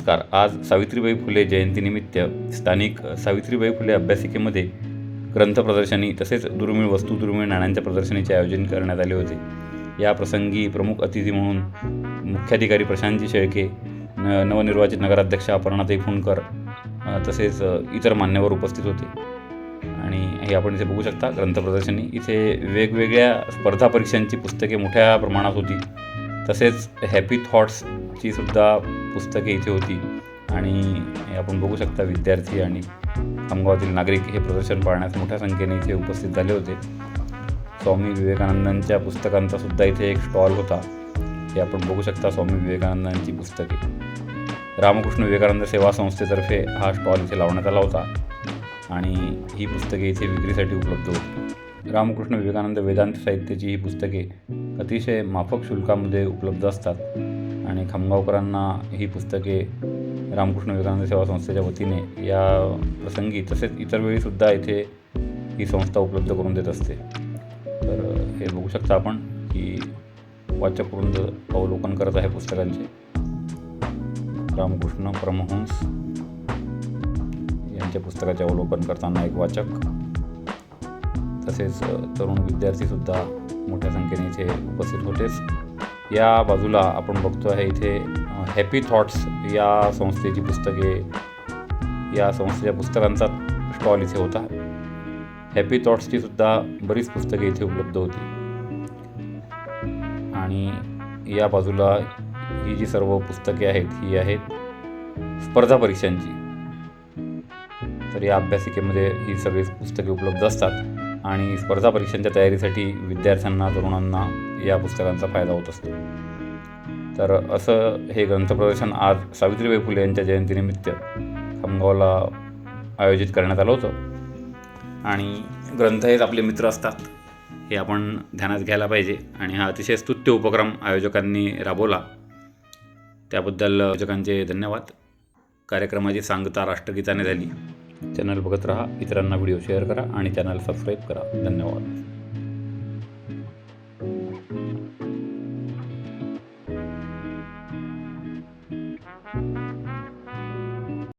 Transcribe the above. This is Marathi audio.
नमस्कार. आज सावित्रीबाई फुले जयंतीनिमित्त स्थानिक सावित्रीबाई फुले अभ्यासिकेमध्ये ग्रंथ प्रदर्शनी तसेच दुर्मिळ वस्तू, दुर्मिळ नाण्यांच्या प्रदर्शनीचे आयोजन करण्यात आले होते. या प्रसंगी प्रमुख अतिथी म्हणून मुख्याधिकारी प्रशांतजी शेळके, नवनिर्वाचित नगराध्यक्षा अपर्णाताई फुंडकर तसेच इतर मान्यवर उपस्थित होते. आणि हे आपण इथे बघू शकता ग्रंथ प्रदर्शनी. इथे वेगवेगळ्या स्पर्धा परीक्षांची पुस्तके मोठ्या प्रमाणात होती. तसेच हॅपी थॉट्सची सुद्धा पुस्तके इथे होती. आणि आपण बघू शकता विद्यार्थी आणि खामगावातील नागरिक हे प्रदर्शन पाहण्यास मोठ्या संख्येने इथे उपस्थित झाले होते. स्वामी विवेकानंदांच्या पुस्तकांचा सुद्धा इथे एक स्टॉल होता. हे आपण बघू शकता स्वामी विवेकानंदांची पुस्तके. रामकृष्ण विवेकानंद सेवा संस्थेतर्फे हा स्टॉल इथे लावण्यात आला होता आणि ही पुस्तके इथे विक्रीसाठी उपलब्ध होती. रामकृष्ण विवेकानंद वेदांत साहित्याची ही पुस्तके अतिशय माफक शुल्कामध्ये उपलब्ध असतात आणि खामगावकरांना ही पुस्तके रामकृष्ण विवेकानंद सेवा संस्थेच्या वतीने या प्रसंगी तसेच इतर वेळीसुद्धा इथे ही संस्था उपलब्ध करून देत असते. तर हे बघू शकता आपण की वाचक वृंद अवलोकन करत आहे पुस्तकांचे. रामकृष्ण परमहंस यांच्या पुस्तकाचे अवलोकन करताना एक वाचक तसेच तरुण विद्यार्थीसुद्धा मोठ्या संख्येने इथे उपस्थित होतेच. या बाजूला आपण बघतो आहे इथे हॅपी थॉट्स या संस्थेची पुस्तके, या संस्थेच्या पुस्तकांचा स्टॉल इथे होता. हॅपी थॉट्सची सुद्धा बरीच पुस्तके इथे उपलब्ध होती. आणि या बाजूला ही जी सर्व पुस्तके आहेत ही आहेत स्पर्धा परीक्षांची. तर या अभ्यासिकेमध्ये ही सगळी पुस्तके उपलब्ध असतात आणि स्पर्धा परीक्षांच्या तयारीसाठी विद्यार्थ्यांना, तरुणांना या पुस्तकांचा फायदा होत असतो. तर असं हे ग्रंथप्रदर्शन आज सावित्रीबाई फुले यांच्या जयंतीनिमित्त खामगावला आयोजित करण्यात आलं होतं. आणि ग्रंथ हेच आपले मित्र असतात हे आपण ध्यानात घ्यायला पाहिजे. आणि हा अतिशय स्तुत्य उपक्रम आयोजकांनी राबवला त्याबद्दल आयोजकांचे धन्यवाद. कार्यक्रमाची सांगता राष्ट्रगीताने झाली. चॅनल बघत राहा, इतरांना व्हिडिओ शेअर करा आणि चॅनल सबस्क्राईब करा. धन्यवाद.